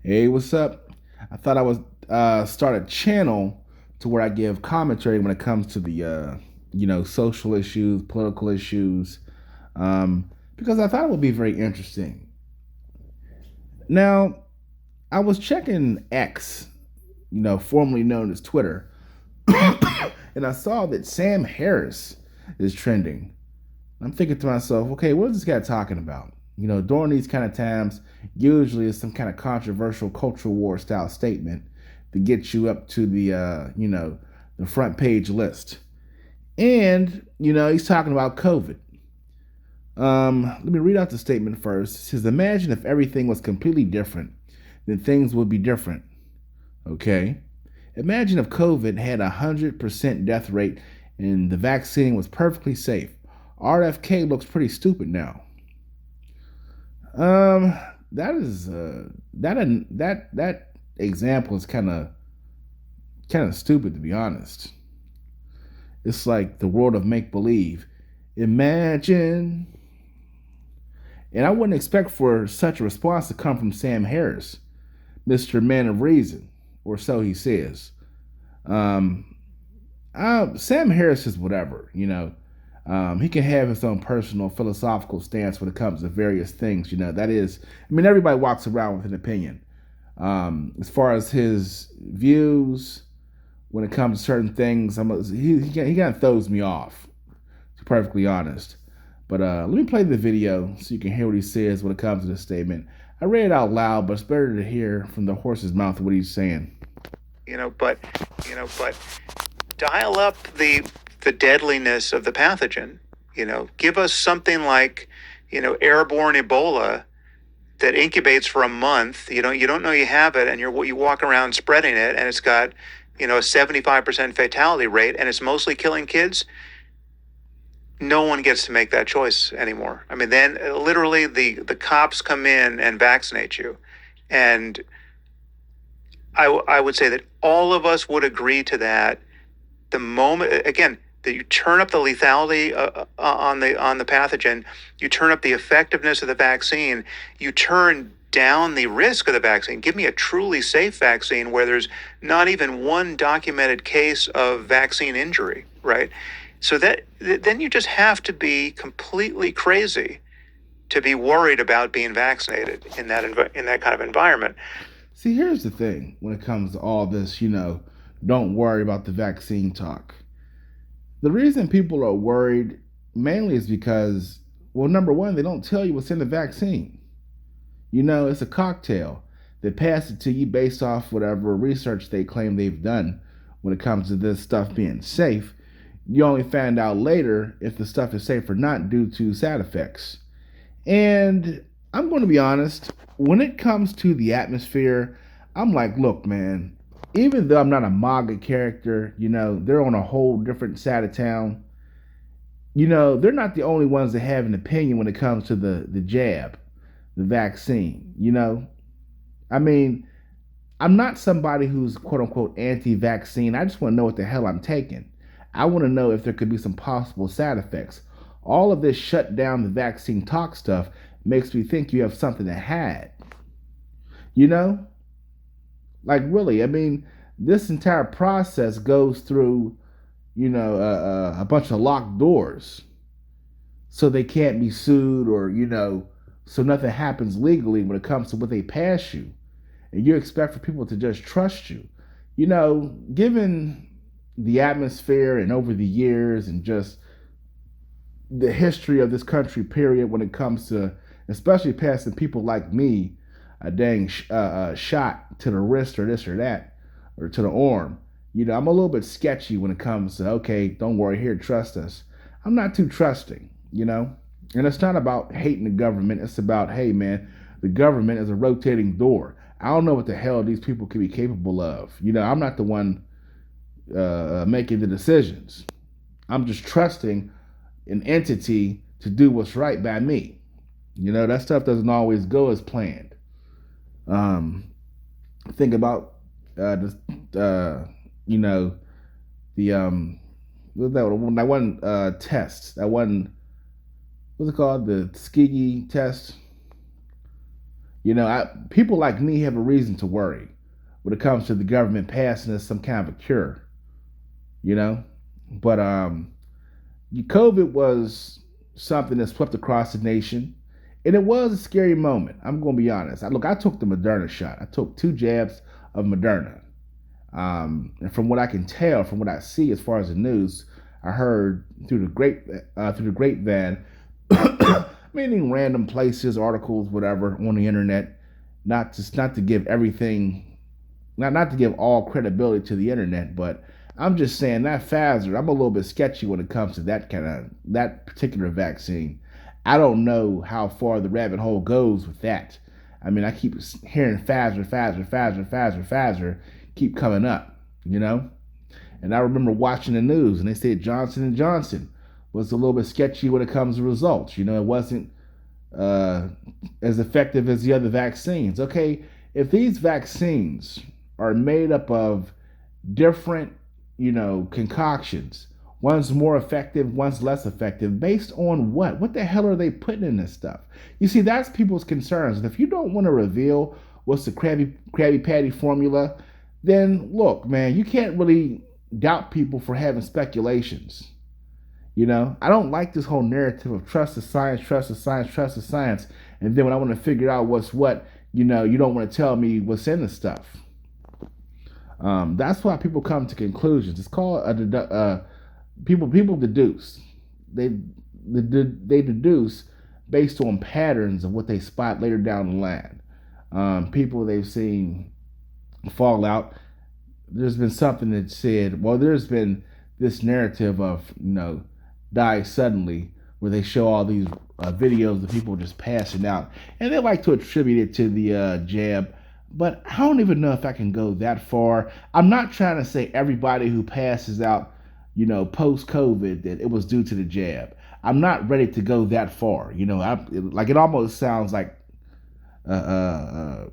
Hey, what's up? I thought I would start a channel to where I give commentary when it comes to the social issues, political issues, because I thought it would be very interesting. Now, I was checking X, formerly known as Twitter, and I saw that Sam Harris is trending. I'm thinking to myself, okay, what is this guy talking about? During these kind of times, usually it's some kind of controversial cultural war style statement to get you up to the front page list. And, he's talking about COVID. Let me read out the statement first. It says, imagine if everything was completely different, then things would be different. Okay. Imagine if COVID had a 100% death rate and the vaccine was perfectly safe. RFK looks pretty stupid now. Um, that is that example is kind of stupid, to be honest. It's like the world of make believe. Imagine, and I wouldn't expect for such a response to come from Sam Harris, Mister Man of Reason, or so he says. Um, Sam Harris is whatever. He can have his own personal philosophical stance when it comes to various things. That is, I mean, everybody walks around with an opinion. As far as his views when it comes to certain things, he kind of throws me off, to be perfectly honest. But let me play the video so you can hear what he says when it comes to this statement. I read it out loud, but it's better to hear from the horse's mouth what he's saying. But dial up the deadliness of the pathogen. Give us something like, airborne Ebola that incubates for a month. You don't know you have it, and you walk around spreading it, and it's got a 75% fatality rate, and it's mostly killing kids. No one gets to make that choice anymore. I mean, then literally the cops come in and vaccinate you, and I would say that all of us would agree to that. The moment, again, that you turn up the lethality on the pathogen, you turn up the effectiveness of the vaccine, you turn down the risk of the vaccine. Give me a truly safe vaccine where there's not even one documented case of vaccine injury, right? So that then you just have to be completely crazy to be worried about being vaccinated in that kind of environment. See, here's the thing when it comes to all this, don't worry about the vaccine talk. The reason people are worried mainly is because, well, number one, they don't tell you what's in the vaccine. It's a cocktail. They pass it to you based off whatever research they claim they've done when it comes to this stuff being safe. You only find out later if the stuff is safe or not due to side effects. And I'm going to be honest, when it comes to the atmosphere, I'm like, look, man, even though I'm not a MAGA character, they're on a whole different side of town. They're not the only ones that have an opinion when it comes to the jab, the vaccine. I mean, I'm not somebody who's quote unquote anti vaccine. I just want to know what the hell I'm taking. I want to know if there could be some possible side effects. All of this shut down the vaccine talk stuff makes me think you have something to hide. You know? Like, really, I mean, this entire process goes through, a bunch of locked doors so they can't be sued or, so nothing happens legally when it comes to what they pass you. And you expect for people to just trust you. Given the atmosphere and over the years and just the history of this country, period, when it comes to especially passing people like me a dang shot to the wrist or this or that or to the arm. I'm a little bit sketchy when it comes to, okay, don't worry, here, trust us. I'm not too trusting. And it's not about hating the government. It's about, hey, man, the government is a rotating door. I don't know what the hell these people can be capable of. I'm not the one making the decisions. I'm just trusting an entity to do what's right by me. That stuff doesn't always go as planned. Think about the that one test, that one, what's it called, the Tuskegee test. People like me have a reason to worry when it comes to the government passing us some kind of a cure. You know, but COVID was something that swept across the nation, and it was a scary moment. I'm going to be honest. I took the Moderna shot. I took 2 jabs of Moderna. And from what I can tell, from what I see as far as the news, I heard through the grapevine, meaning random places, articles, whatever on the internet. Not to give everything, not to give all credibility to the internet, but I'm just saying that Pfizer, I'm a little bit sketchy when it comes to that particular vaccine. I don't know how far the rabbit hole goes with that. I mean, I keep hearing Pfizer keep coming up, you know. And I remember watching the news, and they said Johnson was a little bit sketchy when it comes to results. It wasn't uh, as effective as the other vaccines. Okay, if these vaccines are made up of different, concoctions, one's more effective, one's less effective, based on what? What the hell are they putting in this stuff? You see, that's people's concerns. And if you don't want to reveal what's the Krabby Patty formula, then look, man, you can't really doubt people for having speculations. I don't like this whole narrative of trust the science, trust the science, trust the science. And then when I want to figure out what's what, you don't want to tell me what's in the stuff. That's why people come to conclusions. It's called people deduce. They deduce based on patterns of what they spot later down the line. People they've seen fall out. There's been something that said, well, there's been this narrative of die suddenly, where they show all these videos of people just passing out, and they like to attribute it to the jab. But I don't even know if I can go that far. I'm not trying to say everybody who passes out, post COVID, that it was due to the jab. I'm not ready to go that far. It almost sounds like the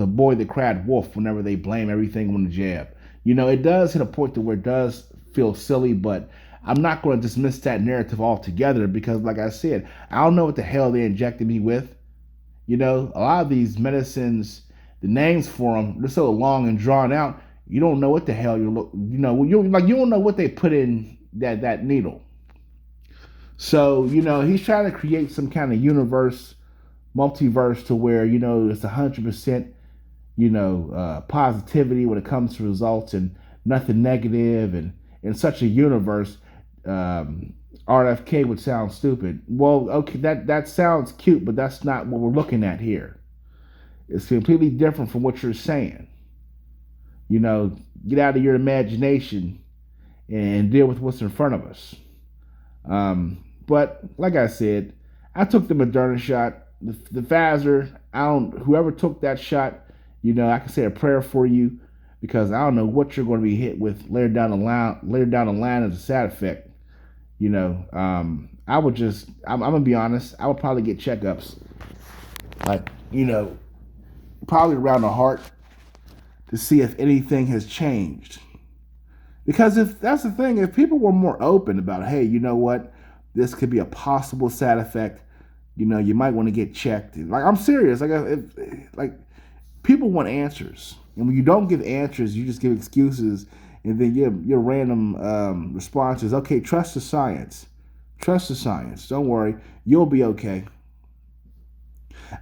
boy that cried wolf whenever they blame everything on the jab. It does hit a point to where it does feel silly, but I'm not going to dismiss that narrative altogether because, like I said, I don't know what the hell they injected me with. A lot of these medicines, the names for them, they're so long and drawn out. You don't know what the hell you don't know what they put in that needle. So he's trying to create some kind of multiverse to where it's 100% positivity when it comes to results and nothing negative, and in such a universe, RFK would sound stupid. Well, okay, that sounds cute, but that's not what we're looking at here. It's completely different from what you're saying. Get out of your imagination and deal with what's in front of us. But like I said, I took the Moderna shot. The Pfizer, whoever took that shot, I can say a prayer for you, because I don't know what you're going to be hit with later down the line as a side effect. I'm gonna be honest, I would probably get checkups, like, probably around the heart, to see if anything has changed. Because if that's the thing, if people were more open about, hey, you know what, this could be a possible side effect, you might want to get checked. Like, I'm serious. Like people want answers, and when you don't give answers, you just give excuses, and then your random response is, okay, trust the science. Trust the science. Don't worry, you'll be okay.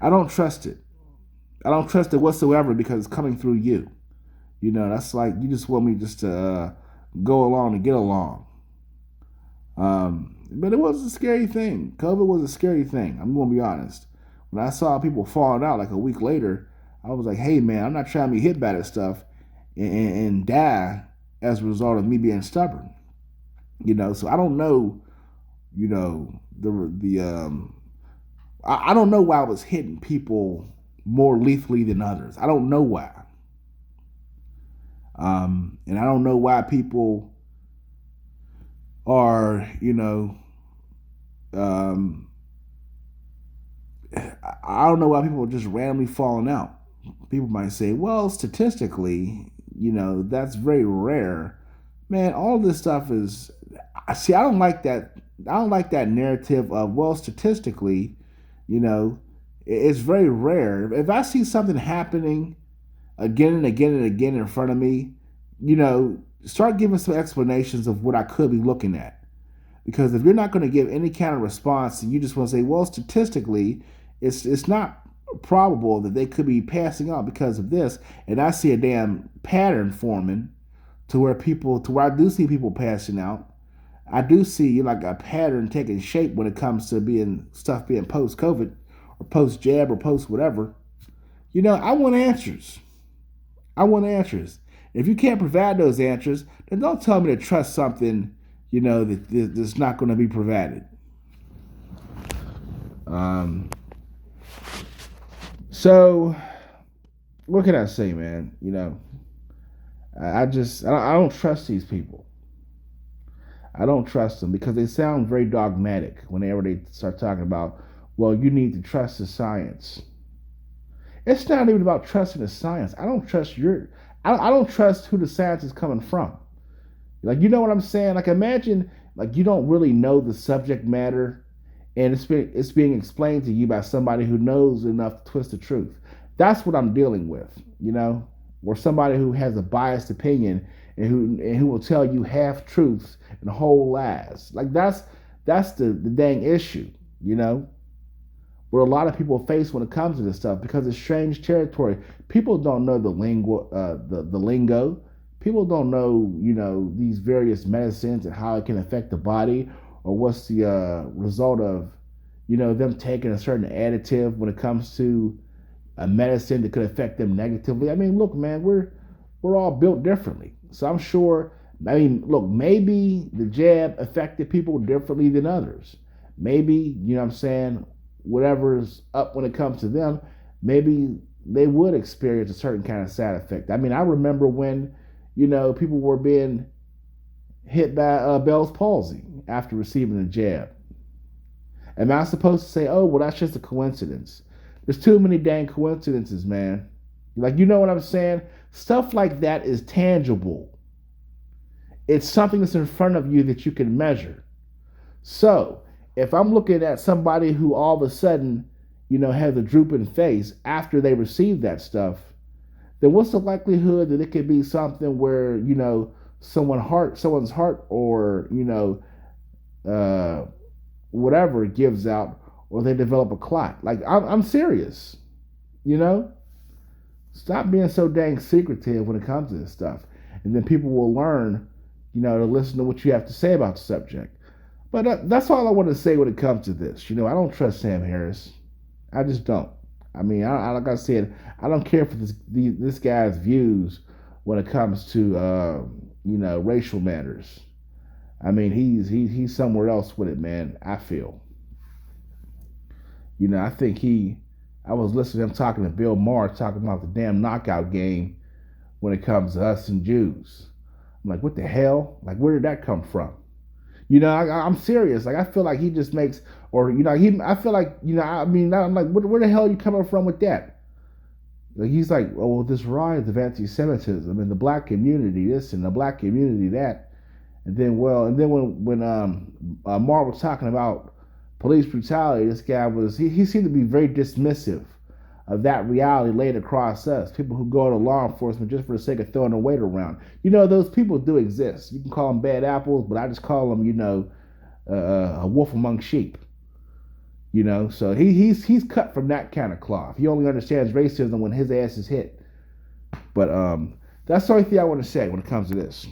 I don't trust it. I don't trust it whatsoever because it's coming through you. That's like you just want me just to go along and get along. But it was a scary thing. COVID was a scary thing. I'm going to be honest. When I saw people falling out like a week later, I was like, hey, man, I'm not trying to be hit by this stuff and die as a result of me being stubborn. So I don't know, I don't know why I was hitting people more lethally than others. I don't know why. And I don't know why people are, I don't know why people are just randomly falling out. People might say, well, statistically, that's very rare. Man, all this stuff I don't like that. I don't like that narrative of, well, statistically, You know, it's very rare. If I see something happening again and again and again in front of me, start giving some explanations of what I could be looking at. Because if you're not going to give any kind of response and you just want to say, well, statistically, it's not probable that they could be passing out because of this, and I see a damn pattern forming to where I do see people passing out. I do see like a pattern taking shape when it comes to being post COVID or post jab or post whatever. I want answers. I want answers. If you can't provide those answers, then don't tell me to trust something, that's not going to be provided. So what can I say, man? I don't trust these people. I don't trust them because they sound very dogmatic whenever they start talking about, well, you need to trust the science. It's not even about trusting the science. I don't trust who the science is coming from. Like, you know what I'm saying? Like, imagine like you don't really know the subject matter, and it's being explained to you by somebody who knows enough to twist the truth. That's what I'm dealing with, or somebody who has a biased opinion and who will tell you half truths and whole lies. Like that's the dang issue, where a lot of people face when it comes to this stuff because it's strange territory. People don't know the lingo. People don't know, these various medicines and how it can affect the body, or what's the result of, them taking a certain additive when it comes to a medicine that could affect them negatively. I mean, look, man, we're all built differently. So I'm sure. I mean, look, maybe the jab affected people differently than others. Maybe, what I'm saying, whatever's up when it comes to them, maybe they would experience a certain kind of side effect. I mean, I remember when, people were being hit by Bell's palsy after receiving a jab. Am I supposed to say, oh, well, that's just a coincidence? There's too many dang coincidences, man. Like, you know what I'm saying? Stuff like that is tangible. It's something that's in front of you that you can measure. So, if I'm looking at somebody who all of a sudden, has a drooping face after they receive that stuff, then what's the likelihood that it could be something where, someone's heart or, whatever gives out, or they develop a clot? Like, I'm serious, Stop being so dang secretive when it comes to this stuff. And then people will learn, to listen to what you have to say about the subject. But that's all I want to say when it comes to this. I don't trust Sam Harris. I just don't. I mean, like I said, I don't care for this guy's views when it comes to racial matters. I mean, he's somewhere else with it, man. I feel. I think I was listening to him talking to Bill Maher talking about the damn knockout game when it comes to us and Jews. I'm like, what the hell? Like, where did that come from? I'm serious. Like, I feel like he just makes, or I feel like, I mean, I'm like, where the hell are you coming from with that? Like, he's like, oh, well, this rise of anti-Semitism in the black community, this and the black community that, and then when Maher was talking about police brutality, this guy he seemed to be very dismissive of that reality laid across us, people who go to law enforcement just for the sake of throwing their weight around. Those people do exist. You can call them bad apples, but I just call them, a wolf among sheep. So he's cut from that kind of cloth. He only understands racism when his ass is hit. But that's the only thing I want to say when it comes to this.